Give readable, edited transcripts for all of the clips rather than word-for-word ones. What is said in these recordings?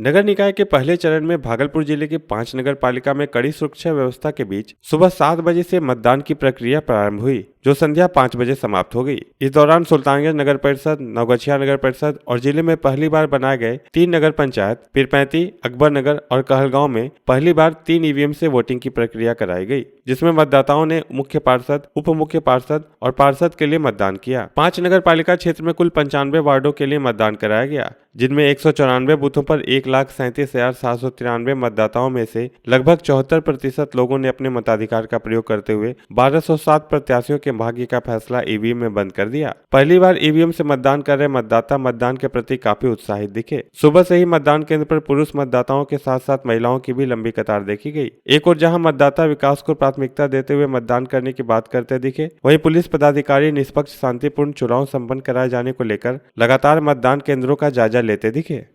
नगर निकाय के पहले चरण में भागलपुर जिले के 5 नगर पालिका में कड़ी सुरक्षा व्यवस्था के बीच सुबह 7 बजे से मतदान की प्रक्रिया प्रारंभ हुई, जो संध्या 5 बजे समाप्त हो गई। इस दौरान सुल्तानगंज नगर परिषद, नवगछिया नगर परिषद और जिले में पहली बार बनाए गए 3 नगर पंचायत, पीरपैंती, अकबर नगर और कहलगांव में पहली बार 3 ईवीएम से वोटिंग की प्रक्रिया कराई गई, जिसमें मतदाताओं ने मुख्य पार्षद, उप मुख्य पार्षद और पार्षद के लिए मतदान किया। 5 नगर पालिका क्षेत्र में कुल 95 वार्डों के लिए मतदान कराया गया, जिनमें 194 बूथों पर 1,37,793 मतदाताओं में से लगभग 74% लोगों ने अपने मताधिकार का प्रयोग करते हुए 1207 प्रत्याशियों के भाग्य का फैसला ईवीएम में बंद कर दिया। पहली बार ईवीएम से मतदान कर रहे मतदाता मतदान के प्रति काफी उत्साहित दिखे। सुबह से ही मतदान केंद्र पर पुरुष मतदाताओं के साथ साथ महिलाओं की भी लंबी कतार देखी गई। एक और जहां मतदाता विकास को प्राथमिकता देते हुए मतदान करने की बात करते दिखे, वहीं पुलिस पदाधिकारी निष्पक्ष शांतिपूर्ण चुनाव संपन्न कराए जाने को लेकर लगातार मतदान केंद्रों का जायजा लेते दिखे।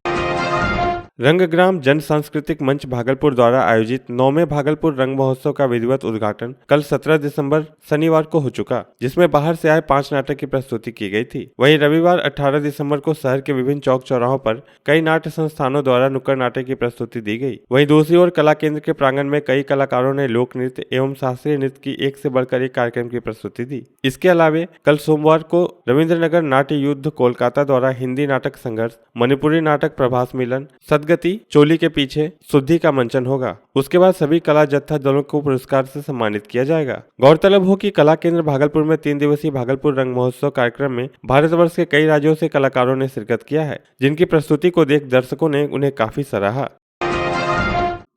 रंगग्राम जन सांस्कृतिक मंच भागलपुर द्वारा आयोजित 9वें भागलपुर रंग महोत्सव का विधिवत उद्घाटन कल 17 दिसंबर शनिवार को हो चुका, जिसमें बाहर से आए 5 नाटक की प्रस्तुति की गई थी। वहीं रविवार 18 दिसंबर को शहर के विभिन्न चौक चौराहों पर कई नाट्य संस्थानों द्वारा नुक्कड़ नाटक की प्रस्तुति दी गई। वहीं दूसरी ओर कला केंद्र के प्रांगण में कई कलाकारों ने लोक नृत्य एवं शास्त्रीय नृत्य की एक से बढ़कर एक कार्यक्रम की प्रस्तुति दी। इसके अलावे कल सोमवार को रविंद्रनगर नाट्य युद्ध कोलकाता द्वारा हिंदी नाटक संघर्ष, मणिपुरी नाटक प्रभास मिलन, गति चोली के पीछे शुद्धि का मंचन होगा। उसके बाद सभी कला जत्था दलों को पुरस्कार से सम्मानित किया जाएगा। गौरतलब हो कि कला केंद्र भागलपुर में 3 दिवसीय भागलपुर रंग महोत्सव कार्यक्रम में भारतवर्ष के कई राज्यों से कलाकारों ने शिरकत किया है, जिनकी प्रस्तुति को देख दर्शकों ने उन्हें काफी सराहा।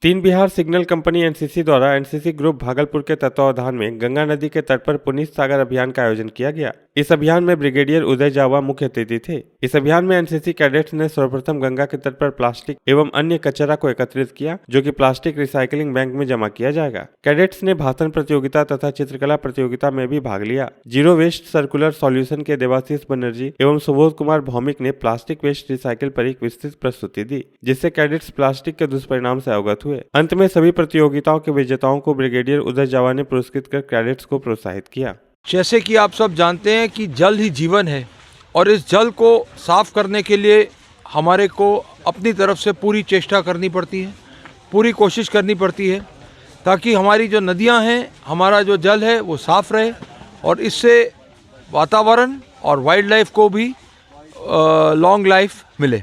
3 बिहार सिग्नल कंपनी एनसीसी द्वारा एनसीसी ग्रुप भागलपुर के तत्वावधान में गंगा नदी के तट पर पुनीत सागर अभियान का आयोजन किया गया। इस अभियान में ब्रिगेडियर उदय जावा मुख्य अतिथि थे। इस अभियान में एनसीसी कैडेट्स ने सर्वप्रथम गंगा के तट पर प्लास्टिक एवं अन्य कचरा को एकत्रित किया, जो कि प्लास्टिक रिसाइकलिंग बैंक में जमा किया जाएगा। कैडेट्स ने भाषण प्रतियोगिता तथा चित्रकला प्रतियोगिता में भी भाग लिया। जीरो वेस्ट सर्कुलर सॉल्यूशन के देवाशीष बनर्जी एवं सुबोध कुमार भौमिक ने प्लास्टिक वेस्ट रिसाइकिल पर एक विस्तृत प्रस्तुति दी, जिससे कैडेट्स प्लास्टिक के दुष्परिणाम से अवगत हुए। अंत में सभी प्रतियोगिताओं के विजेताओं को ब्रिगेडियर उदय जावा ने पुरस्कृत कर कैडेट्स को प्रोत्साहित किया। जैसे कि आप सब जानते हैं कि जल ही जीवन है और इस जल को साफ करने के लिए हमारे को अपनी तरफ से पूरी चेष्टा करनी पड़ती है, पूरी कोशिश करनी पड़ती है, ताकि हमारी जो नदियां हैं, हमारा जो जल है वो साफ रहे और इससे वातावरण और वाइल्ड लाइफ को भी लॉन्ग लाइफ मिले।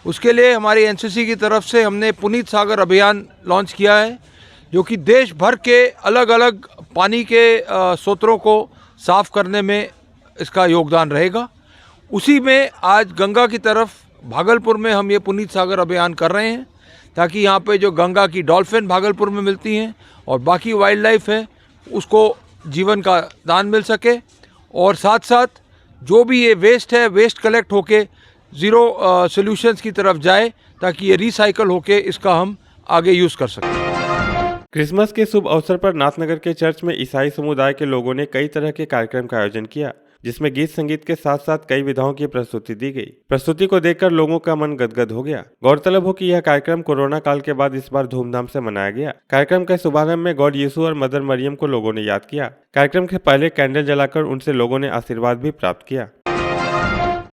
उसके लिए हमारी एनसीसी की तरफ से हमने पुनीत सागर अभियान लॉन्च किया है, जो कि देश भर के अलग अलग पानी के स्रोतों को साफ करने में इसका योगदान रहेगा। उसी में आज गंगा की तरफ भागलपुर में हम ये पुनीत सागर अभियान कर रहे हैं, ताकि यहाँ पे जो गंगा की डॉल्फिन भागलपुर में मिलती हैं और बाकी वाइल्ड लाइफ है उसको जीवन का दान मिल सके, और साथ साथ जो भी ये वेस्ट है, वेस्ट कलेक्ट होके ज़ीरो सॉल्यूशंस की तरफ जाए, ताकि ये रिसाइकल होके इसका हम आगे यूज़ कर सकें। क्रिसमस के शुभ अवसर पर नाथनगर के चर्च में ईसाई समुदाय के लोगों ने कई तरह के कार्यक्रम का आयोजन किया, जिसमें गीत संगीत के साथ साथ कई विधाओं की प्रस्तुति दी गई। प्रस्तुति को देखकर लोगों का मन गदगद हो गया। गौरतलब हो कि यह कार्यक्रम कोरोना काल के बाद इस बार धूमधाम से मनाया गया। कार्यक्रम के शुभारंभ में गॉड यीशु और मदर मरियम को लोगों ने याद किया। कार्यक्रम के पहले कैंडल जलाकर उनसे लोगों ने आशीर्वाद भी प्राप्त किया।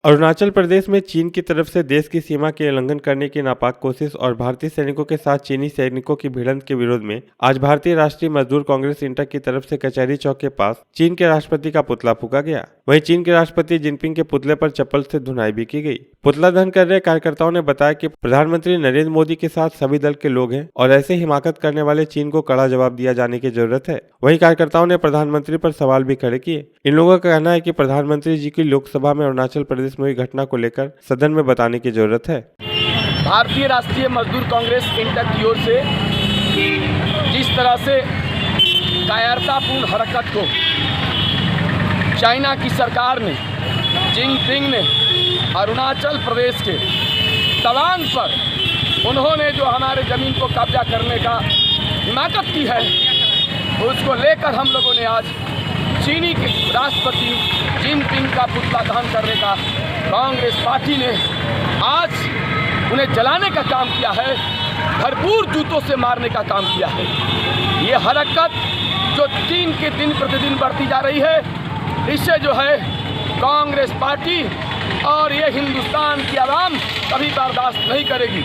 अरुणाचल प्रदेश में चीन की तरफ से देश की सीमा के उल्लंघन करने की नापाक कोशिश और भारतीय सैनिकों के साथ चीनी सैनिकों की भिड़ंत के विरोध में आज भारतीय राष्ट्रीय मजदूर कांग्रेस इंटा की तरफ से कचहरी चौक के पास चीन के राष्ट्रपति का पुतला फूंका गया। वहीं चीन के राष्ट्रपति जिनपिंग के पुतले पर चप्पल से धुनाई भी की गई। पुतला दहन कर रहे कार्यकर्ताओं ने बताया कि प्रधानमंत्री नरेंद्र मोदी के साथ सभी दल के लोग हैं और ऐसे हिमाकत करने वाले चीन को कड़ा जवाब दिया जाने की जरूरत है। वहीं कार्यकर्ताओं ने प्रधानमंत्री पर सवाल भी खड़े किए। इन लोगों का कहना है कि प्रधानमंत्री जी की लोकसभा में अरुणाचल प्रदेश में हुई घटना को लेकर सदन में बताने की जरूरत है। भारतीय राष्ट्रीय मजदूर कांग्रेस इंटा की ओर से जिस तरह से कायरतापूर्ण हरकत को चाइना की सरकार ने, जिनपिंग ने अरुणाचल प्रदेश के तवांग पर उन्होंने जो हमारे ज़मीन को कब्जा करने का हिमाकत की है, उसको लेकर हम लोगों ने आज चीनी के राष्ट्रपति जिनपिंग का पुतला दहन करने का कांग्रेस पार्टी ने आज उन्हें जलाने का काम किया है, भरपूर जूतों से मारने का काम किया है। ये हरकत जो चीन के दिन प्रतिदिन बढ़ती जा रही है, इससे जो है कांग्रेस पार्टी और ये हिंदुस्तान की आवाम कभी बर्दाश्त नहीं करेगी।